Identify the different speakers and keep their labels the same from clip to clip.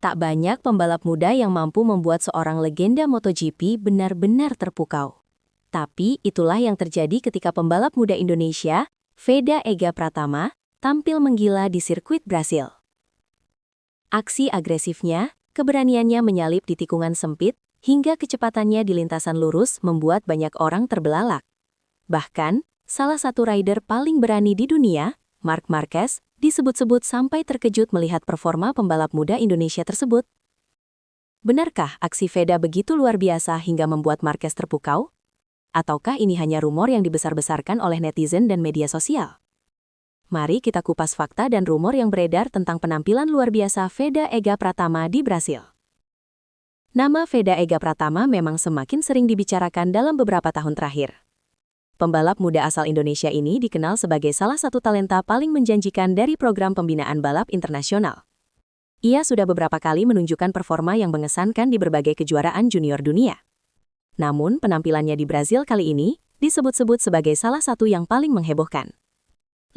Speaker 1: Tak banyak pembalap muda yang mampu membuat seorang legenda MotoGP benar-benar terpukau. Tapi itulah yang terjadi ketika pembalap muda Indonesia, Veda Ega Pratama, tampil menggila di sirkuit Brasil. Aksi agresifnya, keberaniannya menyalip di tikungan sempit, hingga kecepatannya di lintasan lurus membuat banyak orang terbelalak. Bahkan, salah satu rider paling berani di dunia, Marc Marquez, disebut-sebut sampai terkejut melihat performa pembalap muda Indonesia tersebut. Benarkah aksi Veda begitu luar biasa hingga membuat Marquez terpukau? Ataukah ini hanya rumor yang dibesar-besarkan oleh netizen dan media sosial? Mari kita kupas fakta dan rumor yang beredar tentang penampilan luar biasa Veda Ega Pratama di Brasil. Nama Veda Ega Pratama memang semakin sering dibicarakan dalam beberapa tahun terakhir. Pembalap muda asal Indonesia ini dikenal sebagai salah satu talenta paling menjanjikan dari program pembinaan balap internasional. Ia sudah beberapa kali menunjukkan performa yang mengesankan di berbagai kejuaraan junior dunia. Namun, penampilannya di Brasil kali ini disebut-sebut sebagai salah satu yang paling menghebohkan.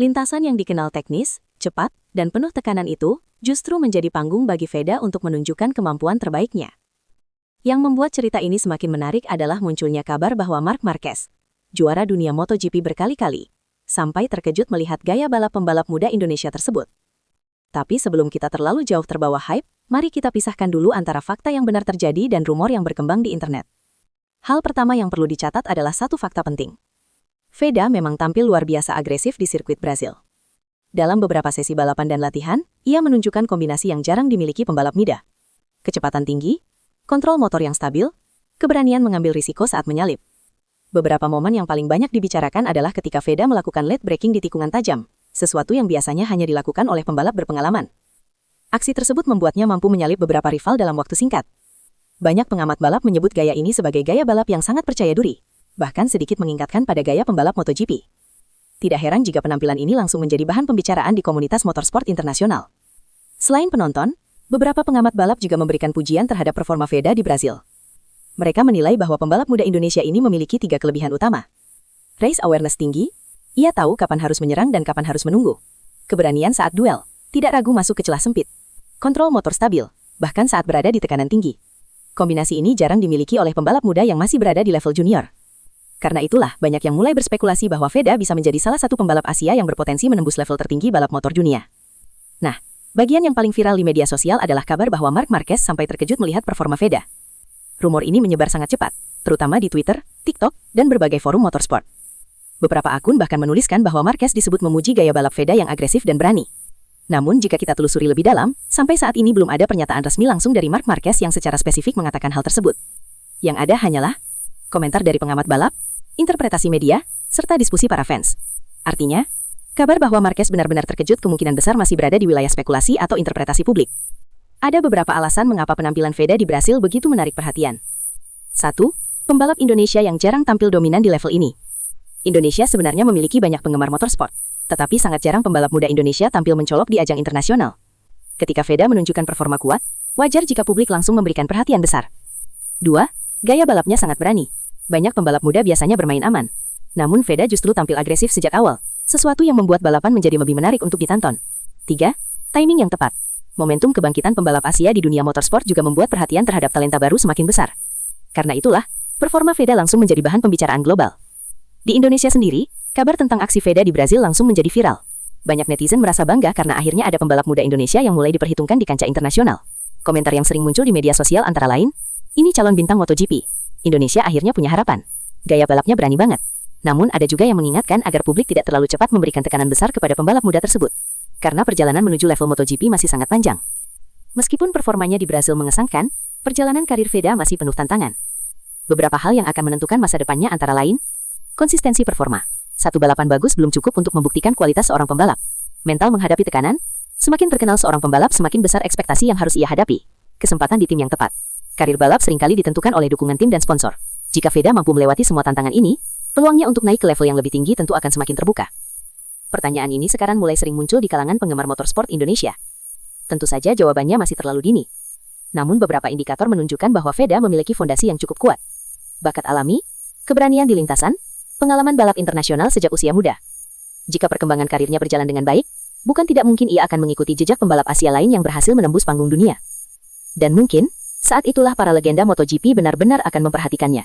Speaker 1: Lintasan yang dikenal teknis, cepat, dan penuh tekanan itu justru menjadi panggung bagi Veda untuk menunjukkan kemampuan terbaiknya. Yang membuat cerita ini semakin menarik adalah munculnya kabar bahwa Marc Marquez, juara dunia MotoGP berkali-kali, sampai terkejut melihat gaya balap pembalap muda Indonesia tersebut. Tapi sebelum kita terlalu jauh terbawa hype, mari kita pisahkan dulu antara fakta yang benar terjadi dan rumor yang berkembang di internet. Hal pertama yang perlu dicatat adalah satu fakta penting. Veda memang tampil luar biasa agresif di sirkuit Brasil. Dalam beberapa sesi balapan dan latihan, ia menunjukkan kombinasi yang jarang dimiliki pembalap muda. Kecepatan tinggi, kontrol motor yang stabil, keberanian mengambil risiko saat menyalip. Beberapa momen yang paling banyak dibicarakan adalah ketika Veda melakukan late braking di tikungan tajam, sesuatu yang biasanya hanya dilakukan oleh pembalap berpengalaman. Aksi tersebut membuatnya mampu menyalip beberapa rival dalam waktu singkat. Banyak pengamat balap menyebut gaya ini sebagai gaya balap yang sangat percaya diri, bahkan sedikit mengingatkan pada gaya pembalap MotoGP. Tidak heran jika penampilan ini langsung menjadi bahan pembicaraan di komunitas motorsport internasional. Selain penonton, beberapa pengamat balap juga memberikan pujian terhadap performa Veda di Brasil. Mereka menilai bahwa pembalap muda Indonesia ini memiliki 3 kelebihan utama. Race awareness tinggi, ia tahu kapan harus menyerang dan kapan harus menunggu. Keberanian saat duel, tidak ragu masuk ke celah sempit. Kontrol motor stabil, bahkan saat berada di tekanan tinggi. Kombinasi ini jarang dimiliki oleh pembalap muda yang masih berada di level junior. Karena itulah, banyak yang mulai berspekulasi bahwa Veda bisa menjadi salah satu pembalap Asia yang berpotensi menembus level tertinggi balap motor dunia. Nah, bagian yang paling viral di media sosial adalah kabar bahwa Marc Marquez sampai terkejut melihat performa Veda. Rumor ini menyebar sangat cepat, terutama di Twitter, TikTok, dan berbagai forum motorsport. Beberapa akun bahkan menuliskan bahwa Marquez disebut memuji gaya balap Veda yang agresif dan berani. Namun jika kita telusuri lebih dalam, sampai saat ini belum ada pernyataan resmi langsung dari Marc Marquez yang secara spesifik mengatakan hal tersebut. Yang ada hanyalah komentar dari pengamat balap, interpretasi media, serta diskusi para fans. Artinya, kabar bahwa Marquez benar-benar terkejut kemungkinan besar masih berada di wilayah spekulasi atau interpretasi publik. Ada beberapa alasan mengapa penampilan Veda di Brasil begitu menarik perhatian. 1. Pembalap Indonesia yang jarang tampil dominan di level ini. Indonesia sebenarnya memiliki banyak penggemar motorsport, tetapi sangat jarang pembalap muda Indonesia tampil mencolok di ajang internasional. Ketika Veda menunjukkan performa kuat, wajar jika publik langsung memberikan perhatian besar. 2. Gaya balapnya sangat berani. Banyak pembalap muda biasanya bermain aman. Namun Veda justru tampil agresif sejak awal, sesuatu yang membuat balapan menjadi lebih menarik untuk ditonton. 3. Timing yang tepat. Momentum kebangkitan pembalap Asia di dunia motorsport juga membuat perhatian terhadap talenta baru semakin besar. Karena itulah, performa Veda langsung menjadi bahan pembicaraan global. Di Indonesia sendiri, kabar tentang aksi Veda di Brasil langsung menjadi viral. Banyak netizen merasa bangga karena akhirnya ada pembalap muda Indonesia yang mulai diperhitungkan di kancah internasional. Komentar yang sering muncul di media sosial antara lain, ini calon bintang MotoGP. Indonesia akhirnya punya harapan. Gaya balapnya berani banget. Namun ada juga yang mengingatkan agar publik tidak terlalu cepat memberikan tekanan besar kepada pembalap muda tersebut. Karena perjalanan menuju level MotoGP masih sangat panjang. Meskipun performanya di Brasil mengesankan, perjalanan karir Veda masih penuh tantangan. Beberapa hal yang akan menentukan masa depannya antara lain, konsistensi performa. Satu balapan bagus belum cukup untuk membuktikan kualitas seorang pembalap. Mental menghadapi tekanan, semakin terkenal seorang pembalap semakin besar ekspektasi yang harus ia hadapi. Kesempatan di tim yang tepat. Karir balap seringkali ditentukan oleh dukungan tim dan sponsor. Jika Veda mampu melewati semua tantangan ini, peluangnya untuk naik ke level yang lebih tinggi tentu akan semakin terbuka. Pertanyaan ini sekarang mulai sering muncul di kalangan penggemar motorsport Indonesia. Tentu saja jawabannya masih terlalu dini. Namun beberapa indikator menunjukkan bahwa Veda memiliki fondasi yang cukup kuat. Bakat alami, keberanian di lintasan, pengalaman balap internasional sejak usia muda. Jika perkembangan karirnya berjalan dengan baik, bukan tidak mungkin ia akan mengikuti jejak pembalap Asia lain yang berhasil menembus panggung dunia. Dan mungkin, saat itulah para legenda MotoGP benar-benar akan memperhatikannya.